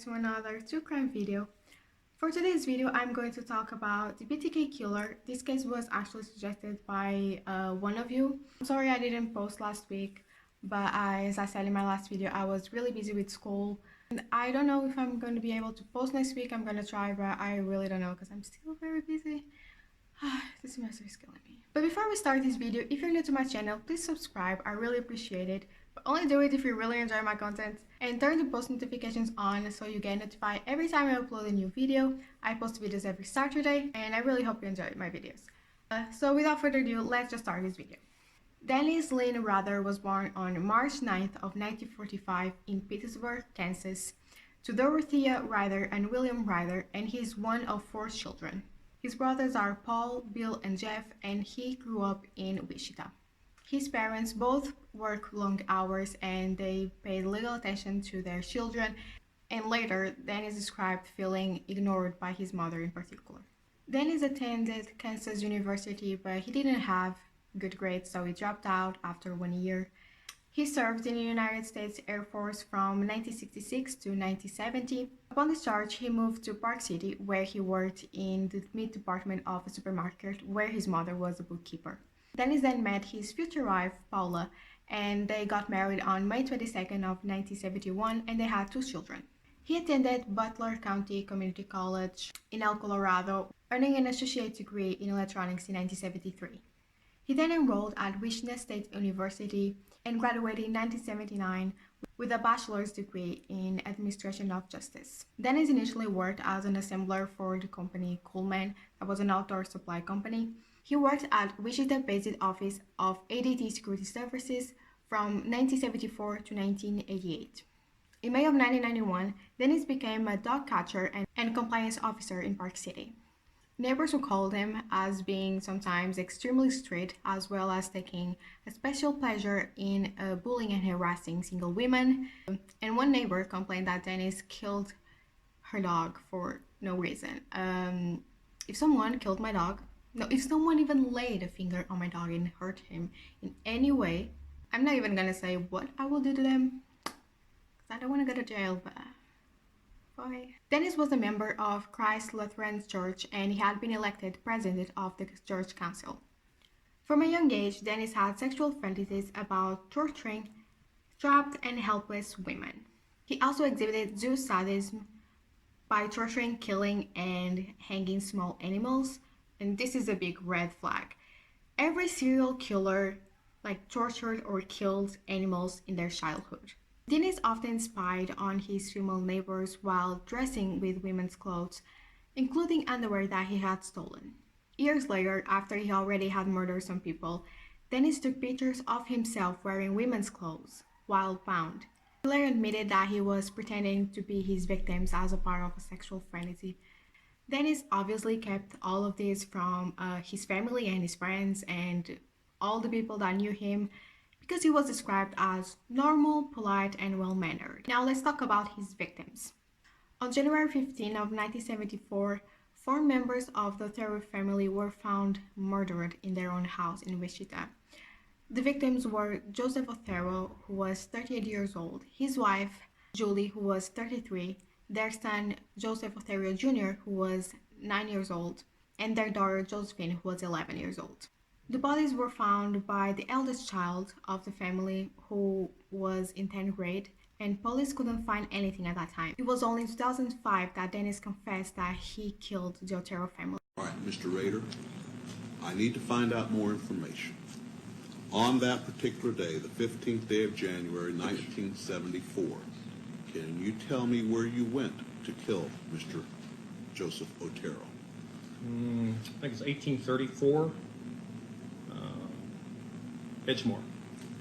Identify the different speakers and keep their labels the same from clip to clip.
Speaker 1: to another true crime video. For today's video, I'm going to talk about the BTK killer. This case was actually suggested by one of you. I'm sorry I didn't post last week, but as I said in my last video, I was really busy with school. And I don't know if I'm going to be able to post next week. I'm going to try, but I really don't know because I'm still very busy. This semester is killing me. But before we start this video, if you're new to my channel, please subscribe. I really appreciate it. But only do it if you really enjoy my content. And turn the post notifications on so you get notified every time I upload a new video. I post videos every Saturday, and I really hope you enjoy my videos. So without further ado, let's just start this video. Dennis Rader was born on March 9th of 1945 in Petersburg, Kansas, to Dorothea Rader and William Rader, and he is one of 4 children. His brothers are Paul, Bill, and Jeff, and he grew up in Wichita. His parents both worked long hours and they paid little attention to their children, and later Dennis described feeling ignored by his mother in particular. Dennis attended Kansas University, but he didn't have good grades, so he dropped out after 1 year. He served in the United States Air Force from 1966 to 1970. Upon discharge, he moved to Park City, where he worked in the meat department of a supermarket, where his mother was a bookkeeper. Dennis then met his future wife, Paula, and they got married on May 22nd of 1971, and they had 2 children. He attended Butler County Community College in El Colorado, earning an associate degree in electronics in 1973. He then enrolled at Wichita State University and graduated in 1979 with a bachelor's degree in administration of justice. Dennis initially worked as an assembler for the company Coleman, that was an outdoor supply company. He worked at Wichita-based office of ADT Security Services from 1974 to 1988. In May of 1991, Dennis became a dog catcher and compliance officer in Park City. Neighbors recalled him as being sometimes extremely strict, as well as taking a special pleasure in bullying and harassing single women. And one neighbor complained that Dennis killed her dog for no reason. If someone killed my dog, if someone even laid a finger on my dog and hurt him in any way, I'm not even gonna say what I will do to them, because I don't want to go to jail, but bye. Dennis was a member of Christ Lutheran Church, and he had been elected president of the church council. From a young age, Dennis had sexual fantasies about torturing trapped and helpless women. He also exhibited zoo sadism by torturing, killing, and hanging small animals, and this is a big red flag. Every serial killer tortured or killed animals in their childhood. Dennis often spied on his female neighbors while dressing with women's clothes, including underwear that he had stolen. Years later, after he already had murdered some people, Dennis took pictures of himself wearing women's clothes while bound. He later admitted that he was pretending to be his victims as a part of a sexual fantasy. Dennis obviously kept all of this from his family and his friends and all the people that knew him, because he was described as normal, polite, and well-mannered. Now let's talk about his victims. On January 15 of 1974, 4 members of the Otero family were found murdered in their own house in Wichita. The victims were Joseph Otero, who was 38 years old, his wife, Julie, who was 33, their son, Joseph Otero Jr., who was 9 years old, and their daughter, Josephine, who was 11 years old. The bodies were found by the eldest child of the family, who was in 10th grade, and police couldn't find anything at that time. It was only in 2005 that Dennis confessed that he killed the Otero family.
Speaker 2: All right, Mr. Rader, I need to find out more information. On that particular day, the 15th day of January, 1974, can you tell me where you went to kill Mr. Joseph Otero?
Speaker 3: I think it's 1834. Edgemore.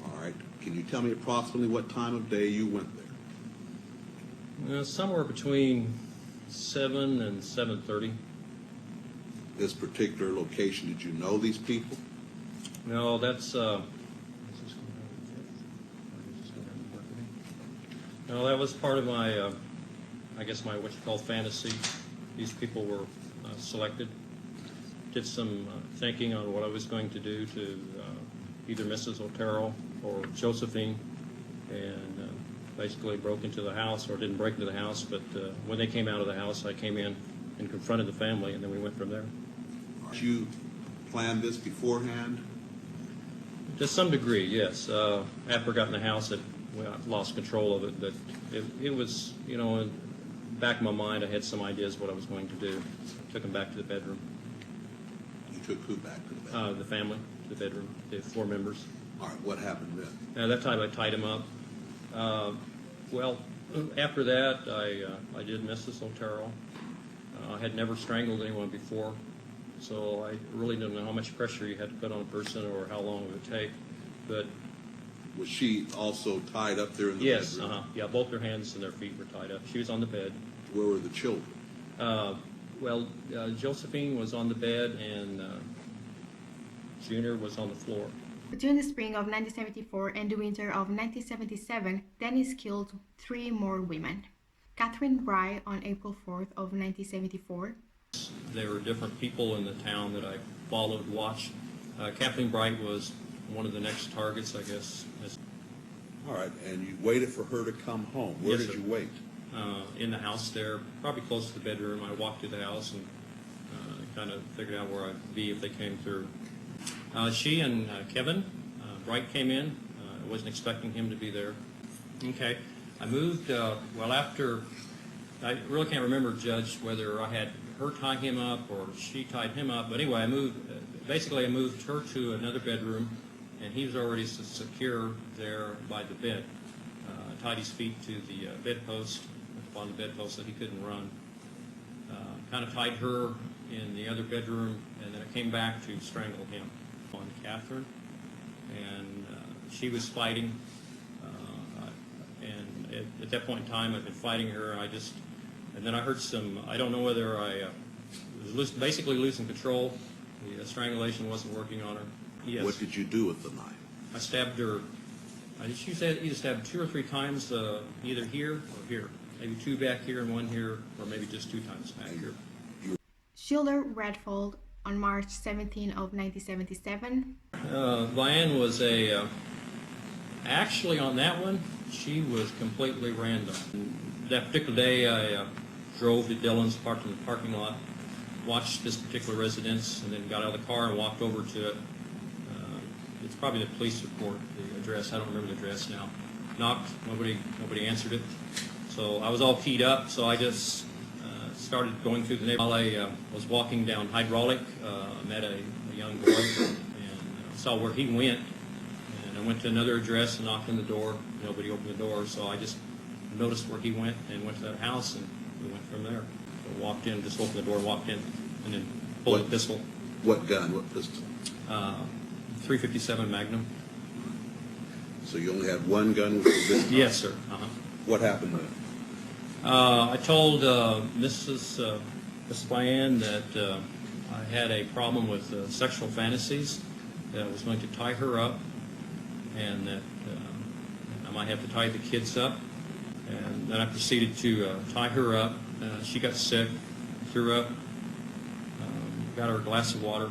Speaker 2: All right. Can you tell me approximately what time of day you went there?
Speaker 3: Somewhere between 7 and 7:30.
Speaker 2: This particular location, did you know these people?
Speaker 3: No, that's no, that was part of my, I guess my what you call fantasy. These people were selected. Did some thinking on what I was going to do to either Mrs. Otero or Josephine, and basically broke into the house, or didn't break into the house, but when they came out of the house, I came in and confronted the family, and then we went from there.
Speaker 2: Did you plan this beforehand?
Speaker 3: To some degree, yes. After I got in the house, I lost control of it, but it was, you know, in the back of my mind, I had some ideas what I was going to do. Took them back to the bedroom.
Speaker 2: You took who back to the bedroom?
Speaker 3: The family, the bedroom, the 4 members.
Speaker 2: All right, what happened then?
Speaker 3: At that time, I tied him up. Well, after that, I did Mrs. Otero. I had never strangled anyone before, so I really didn't know how much pressure you had to put on a person or how long it would take. But
Speaker 2: Was she also tied up there in the
Speaker 3: yes,
Speaker 2: bedroom?
Speaker 3: yeah, both their hands and their feet were tied up. She was on the bed.
Speaker 2: Where were the children?
Speaker 3: Josephine was on the bed, and Junior was on the floor.
Speaker 1: During the spring of 1974 and the winter of 1977, Dennis killed 3 more women. Catherine Bry on April 4th of 1974.
Speaker 3: There were different people in the town that I followed, watched. Kathleen Bright was one of the next targets, I guess.
Speaker 2: All right, and you waited for her to come home. Where
Speaker 3: Yes,
Speaker 2: did
Speaker 3: sir.
Speaker 2: you wait?
Speaker 3: In the house there, probably close to the bedroom. I walked through the house and kind of figured out where I'd be if they came through. She and Kevin Bright came in. I wasn't expecting him to be there. Okay. I moved, after, I really can't remember, Judge, whether I had her tie him up or she tied him up. But anyway, I moved her to another bedroom, and he was already secure there by the bed. Tied his feet to the bedpost, on the bedpost so he couldn't run. Kind of tied her in the other bedroom, and then I came back to strangle him on Catherine. And she was fighting. And at that point in time, I'd been fighting her, and then I heard I don't know whether I was basically losing control. The strangulation wasn't working on her. Yes.
Speaker 2: What did you do with the knife?
Speaker 3: I stabbed her. She said either stabbed 2 or 3 times, either here or here. Maybe 2 back here and 1 here, or maybe just 2 times back here.
Speaker 1: Sheila Redfold on March 17 of 1977.
Speaker 3: Vianne was actually on that one, she was completely random. That particular day, I drove to Dillon's, parked in the parking lot, watched this particular residence, and then got out of the car and walked over to it. It's probably the police report, the address. I don't remember the address now. Knocked, nobody answered it. So I was all keyed up, so I just started going through the neighborhood. While I was walking down Hydraulic, met a young boy and saw where he went. And I went to another address and knocked on the door. Nobody opened the door, so I just noticed where he went and went to that house, and we went from there. So walked in, just opened the door, walked in, and then pulled a pistol.
Speaker 2: What gun? What pistol?
Speaker 3: 357 Magnum.
Speaker 2: So you only had one gun with the pistol?
Speaker 3: Yes, sir.
Speaker 2: What happened then?
Speaker 3: I told Mrs. Vianne that I had a problem with sexual fantasies, that I was going to tie her up, and that I might have to tie the kids up. And then I proceeded to tie her up. She got sick, threw up, got her a glass of water,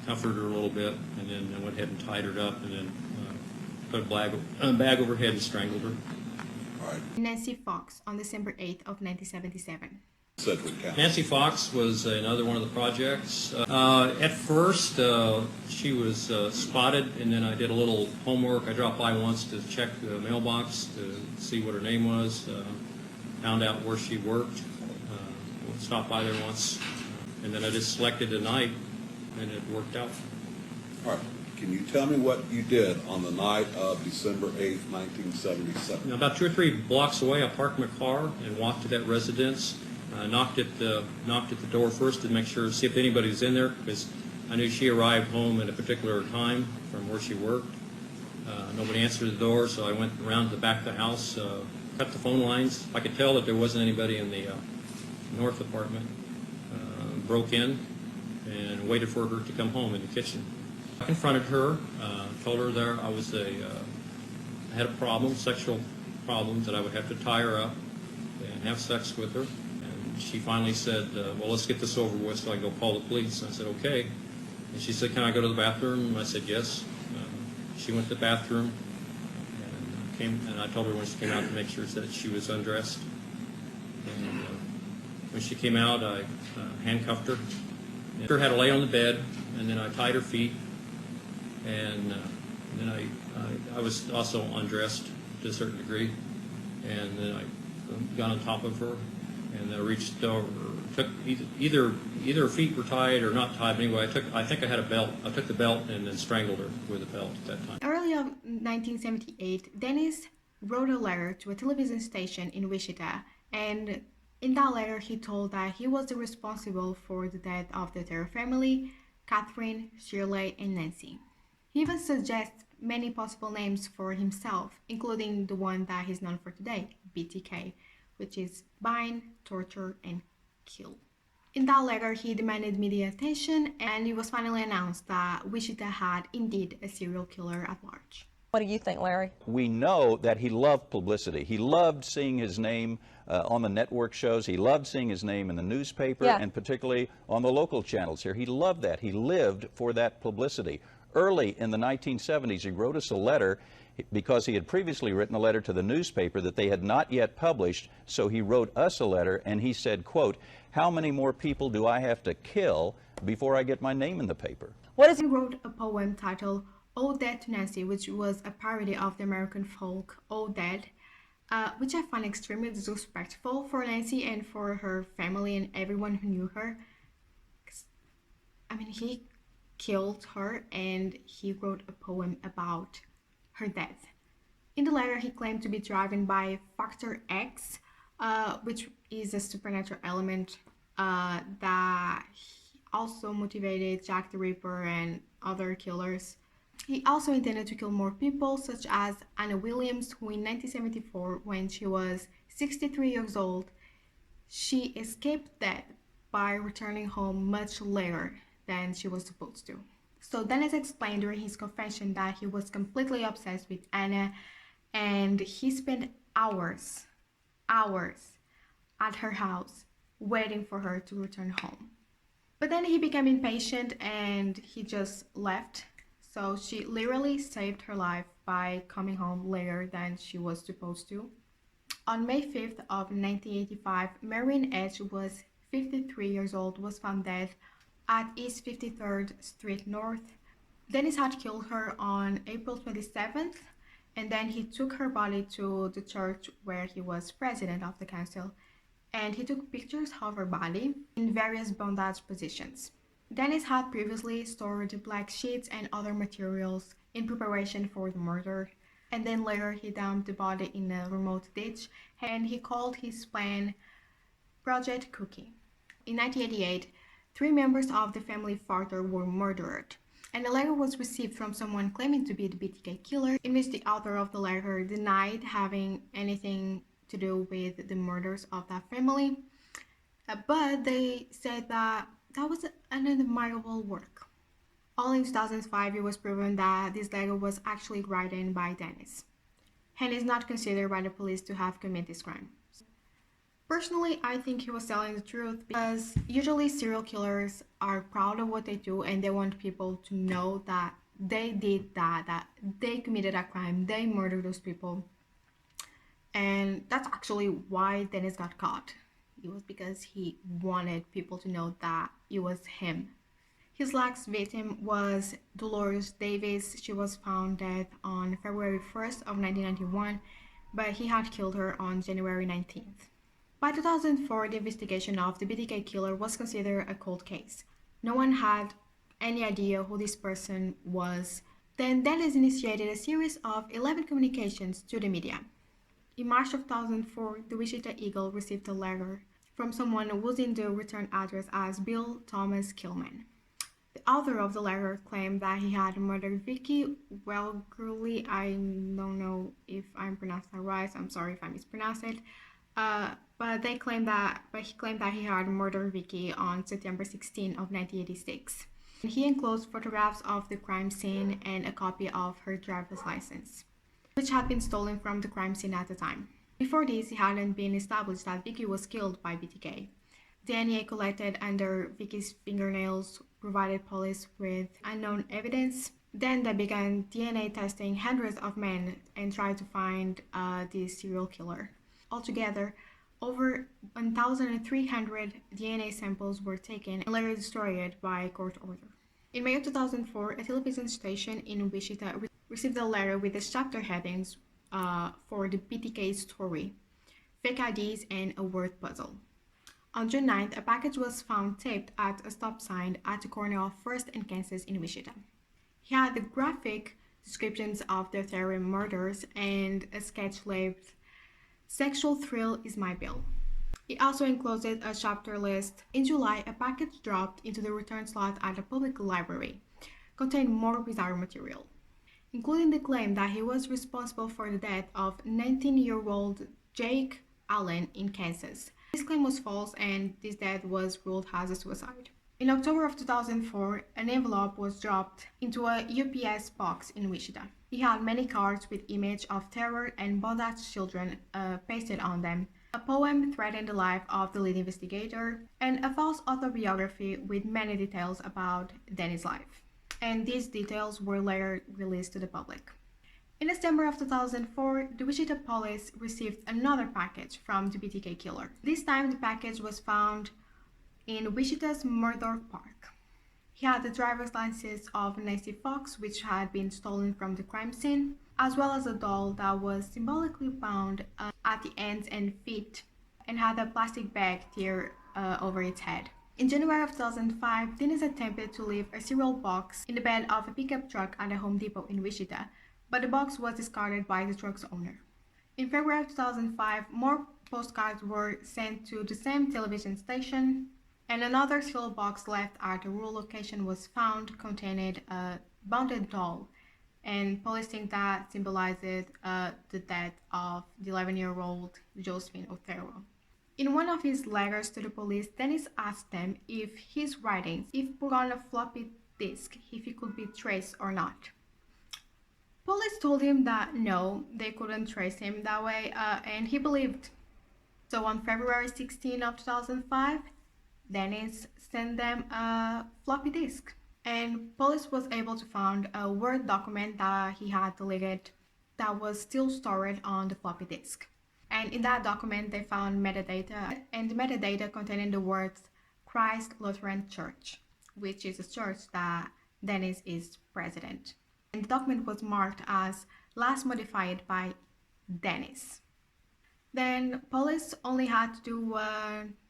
Speaker 3: comforted her a little bit, and then I went ahead and tied her up, and then put a bag over her head and strangled her.
Speaker 2: All right.
Speaker 1: Nancy Fox on December 8th of 1977.
Speaker 2: Sedgwick County.
Speaker 3: Nancy Fox was another one of the projects. At first, she was spotted, and then I did a little homework. I dropped by once to check the mailbox to see what her name was, found out where she worked, stopped by there once, and then I just selected a night, and it worked out.
Speaker 2: All right. Can you tell me what you did on the night of December 8th, 1977?
Speaker 3: Now, about 2 or 3 blocks away, I parked my car and walked to that residence. Knocked at the door first to make sure, see if anybody was in there, because I knew she arrived home at a particular time from where she worked. Nobody answered the door, so I went around to the back of the house, cut the phone lines. I could tell that there wasn't anybody in the north apartment. Broke in and waited for her to come home in the kitchen. I confronted her, told her there I had a problem, sexual problems, that I would have to tie her up and have sex with her. And she finally said, well, let's get this over with so I can go call the police. And I said, okay. And she said, can I go to the bathroom? And I said, yes. She went to the bathroom and came, and I told her when she came out to make sure that she was undressed. And when she came out, I handcuffed her. And her had to lay on the bed, and then I tied her feet, and then I was also undressed to a certain degree, and then I got on top of her, and I reached over, took either her feet were tied or not tied. But anyway, I think I had a belt. I took the belt and then strangled her with a belt at that time.
Speaker 1: Early of 1978, Dennis wrote a letter to a television station in Wichita, and in that letter he told that he was responsible for the death of the Otero family, Catherine, Shirley, and Nancy. He even suggests many possible names for himself, including the one that he's known for today, BTK, which is bind, torture, and kill. In that letter, he demanded media attention, and it was finally announced that Wichita had indeed a serial killer at large.
Speaker 4: What do you think, Larry?
Speaker 5: We know that he loved publicity. He loved seeing his name on the network shows. He loved seeing his name in the newspaper, and particularly on the local channels here. He loved that. He lived for that publicity. Early in the 1970s, he wrote us a letter because he had previously written a letter to the newspaper that they had not yet published, so he wrote us a letter, and he said, quote, "How many more people do I have to kill before I get my name in the paper?"
Speaker 1: He wrote a poem titled "Ode Dead to Nancy," which was a parody of the American folk "Oh Dead," which I find extremely disrespectful for Nancy and for her family and everyone who knew her. I mean, he killed her and he wrote a poem about her death. In the letter, he claimed to be driven by Factor X, which is a supernatural element that also motivated Jack the Ripper and other killers. He also intended to kill more people, such as Anna Williams, who in 1974, when she was 63 years old, she escaped death by returning home much later than she was supposed to. So Dennis explained during his confession that he was completely obsessed with Anna, and he spent hours at her house waiting for her to return home. But then he became impatient and he just left. So she literally saved her life by coming home later than she was supposed to. On May 5th of 1985, Marion Edge, who was 53 years old, was found dead at East 53rd Street North. Dennis had killed her on April 27th, and then he took her body to the church where he was president of the council, and he took pictures of her body in various bondage positions. Dennis had previously stored black sheets and other materials in preparation for the murder, and then later he dumped the body in a remote ditch, and he called his plan Project Cookie. In 1988, 3 members of the family farther were murdered, and a letter was received from someone claiming to be the BTK killer, in which the author of the letter denied having anything to do with the murders of that family, but they said that was an admirable work. All in 2005, it was proven that this letter was actually written by Dennis, and is not considered by the police to have committed this crime. Personally, I think he was telling the truth, because usually serial killers are proud of what they do and they want people to know that they did that they committed a crime, they murdered those people. And that's actually why Dennis got caught. It was because he wanted people to know that it was him. His last victim was Dolores Davis. She was found dead on February 1st of 1991, but he had killed her on January 19th. By 2004, the investigation of the BTK killer was considered a cold case. No one had any idea who this person was. Then Dennis initiated a series of 11 communications to the media. In March of 2004, the Wichita Eagle received a letter from someone who was in the return address as Bill Thomas Killman. The author of the letter claimed that he had murdered Vicky Welgerly. I don't know if I'm pronouncing that right. I'm sorry if I mispronounced it. But he claimed that he had murdered Vicky on September 16 of 1986. He enclosed photographs of the crime scene and a copy of her driver's license, which had been stolen from the crime scene at the time. Before this, it hadn't been established that Vicky was killed by BTK. DNA collected under Vicky's fingernails provided police with unknown evidence. Then they began DNA testing hundreds of men and tried to find this serial killer. Altogether, over 1,300 DNA samples were taken and later destroyed by court order. In May of 2004, a television station in Wichita received a letter with the chapter headings for the BTK story, fake IDs, and a word puzzle. On June 9th, a package was found taped at a stop sign at the corner of 1st and Kansas in Wichita. He had the graphic descriptions of the Otero murders and a sketch labeled "Sexual Thrill is My Bill." It also included a chapter list. In July, a package dropped into the return slot at a public library contained more bizarre material, including the claim that he was responsible for the death of 19-year-old Jake Allen in Kansas. This claim was false and this death was ruled as a suicide. In October of 2004, an envelope was dropped into a UPS box in Wichita. It had many cards with images of terror and bondage children pasted on them, a poem threatening the life of the lead investigator, and a false autobiography with many details about Dennis' life. And these details were later released to the public. In December of 2004, the Wichita police received another package from the BTK killer. This time the package was found in Wichita's Murdoch Park. He had the driver's license of Nancy Fox, which had been stolen from the crime scene, as well as a doll that was symbolically bound at the ends and feet and had a plastic bag tied over its head. In January of 2005, Dennis attempted to leave a cereal box in the bed of a pickup truck at a Home Depot in Wichita, but the box was discarded by the truck's owner. In February of 2005, more postcards were sent to the same television station, and another cereal box left at a rural location was found containing a bounded doll, and police think that symbolized the death of the 11-year-old Josephine Otero. In one of his letters to the police, Dennis asked them if his writings, if put on a floppy disk, if it could be traced or not. Police told him that no, they couldn't trace him that way, and he believed. So on February 16 of 2005, Dennis sent them a floppy disk, and police was able to find a Word document that he had deleted that was still stored on the floppy disk. And in that document, they found metadata, and the metadata containing the words Christ Lutheran Church, which is a church that Dennis is president. And the document was marked as last modified by Dennis. Then police only had to do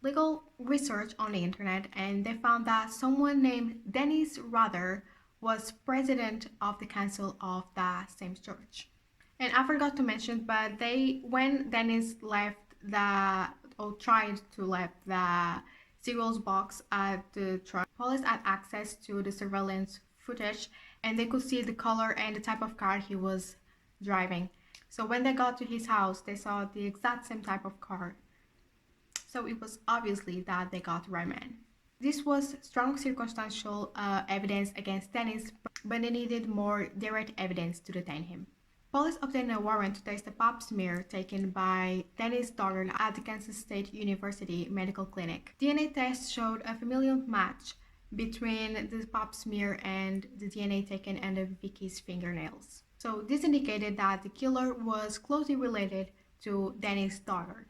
Speaker 1: legal research on the internet, and they found that someone named Dennis Rader was president of the council of that same church. And I forgot to mention, but when Dennis left tried to left the cereals box at the truck, police had access to the surveillance footage, and they could see the color and the type of car he was driving. So when they got to his house, they saw the exact same type of car. So it was obviously that they got the right man. This was strong circumstantial evidence against Dennis, but they needed more direct evidence to detain him. Police obtained a warrant to test a pap smear taken by Dennis' daughter at the Kansas State University Medical Clinic. DNA tests showed a familial match between the pap smear and the DNA taken under Vicky's fingernails. So this indicated that the killer was closely related to Dennis' daughter.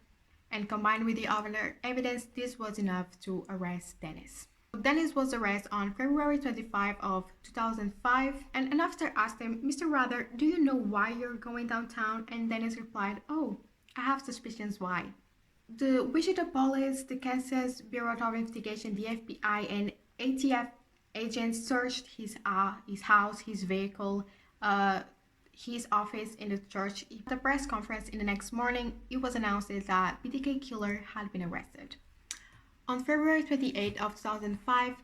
Speaker 1: And combined with the other evidence, this was enough to arrest Dennis. Dennis was arrested on February 25 of 2005, and an officer asked him, "Mr. Rader, do you know why you're going downtown?" And Dennis replied, "Oh, I have suspicions why." The Wichita Police, the Kansas Bureau of Investigation, the FBI, and ATF agents searched his house, his vehicle, his office in the church. At the press conference in the next morning, it was announced that BTK killer had been arrested. On February 28 of 2005,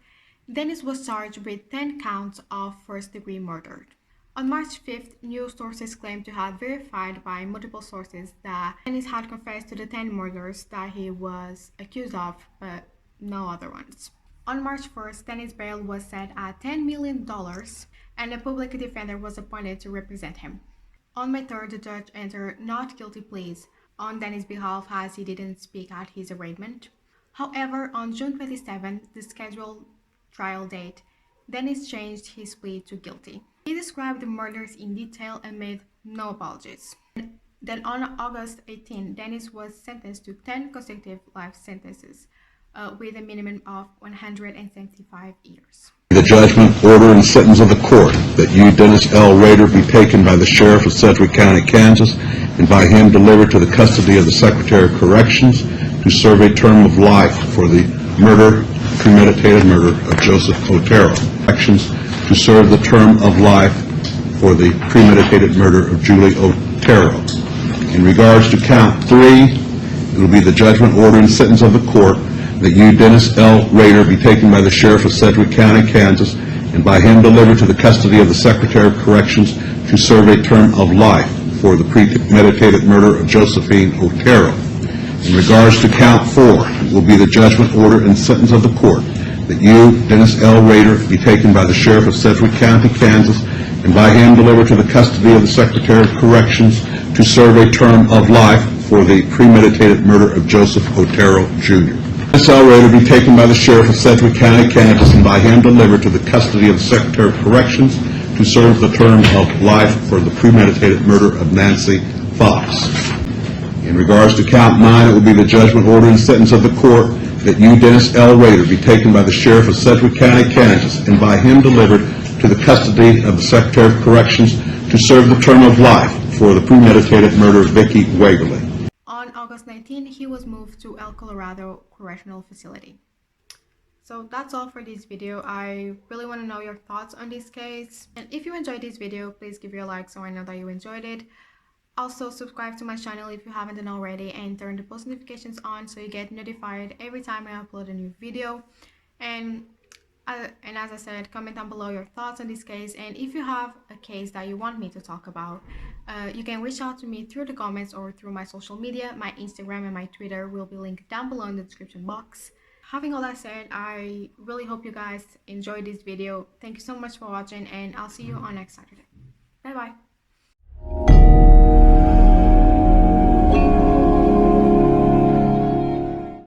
Speaker 1: Dennis was charged with 10 counts of first-degree murder. On March 5th, news sources claimed to have verified by multiple sources that Dennis had confessed to the 10 murders that he was accused of, but no other ones. On March 1st, Dennis' bail was set at $10 million, and a public defender was appointed to represent him. On May 3rd, the judge entered not guilty pleas on Dennis' behalf as he didn't speak at his arraignment. However, on June 27, the scheduled trial date, Dennis changed his plea to guilty. He described the murders in detail and made no apologies. Then on August 18, Dennis was sentenced to 10 consecutive life sentences with a minimum of 175 years.
Speaker 2: The judgment, order, and sentence of the court that you, Dennis L. Rader, be taken by the Sheriff of Sedgwick County, Kansas, and by him delivered to the custody of the Secretary of Corrections to serve a term of life for the premeditated murder of Joseph Otero. Corrections to serve the term of life for the premeditated murder of Julie Otero. In regards to count 3, it will be the judgment, order, and sentence of the court that you, Dennis L. Rader, be taken by the Sheriff of Sedgwick County, Kansas, and by him delivered to the custody of the Secretary of Corrections to serve a term of life for the premeditated murder of Josephine Otero. In regards to count 4, it will be the judgment, order, and sentence of the court that you, Dennis L. Rader, be taken by the Sheriff of Sedgwick County, Kansas, and by him delivered to the custody of the Secretary of Corrections to serve a term of life for the premeditated murder of Joseph Otero, Jr. Dennis L. Rader be taken by the Sheriff of Sedgwick County, Kansas, and by him delivered to the custody of the Secretary of Corrections to serve the term of life for the premeditated murder of Nancy Fox. In regards to count 9, it will be the judgment, order, and sentence of the court that you, Dennis L. Rader, be taken by the Sheriff of Sedgwick County, Kansas, and by him delivered to the custody of the Secretary of Corrections to serve the term of life for the premeditated murder of Vicki Waverly.
Speaker 1: On August 19, he was moved to El Colorado Correctional Facility. So that's all for this video. I really want to know your thoughts on this case. And if you enjoyed this video, please give it a like so I know that you enjoyed it. Also, subscribe to my channel if you haven't done already and turn the post notifications on so you get notified every time I upload a new video. And as I said, comment down below your thoughts on this case, and if you have a case that you want me to talk about, you can reach out to me through the comments or through my social media. My Instagram and my Twitter will be linked down below in the description box. Having all that said, I really hope you guys enjoyed this video. Thank you so much for watching, and I'll see you on next Saturday. Bye bye.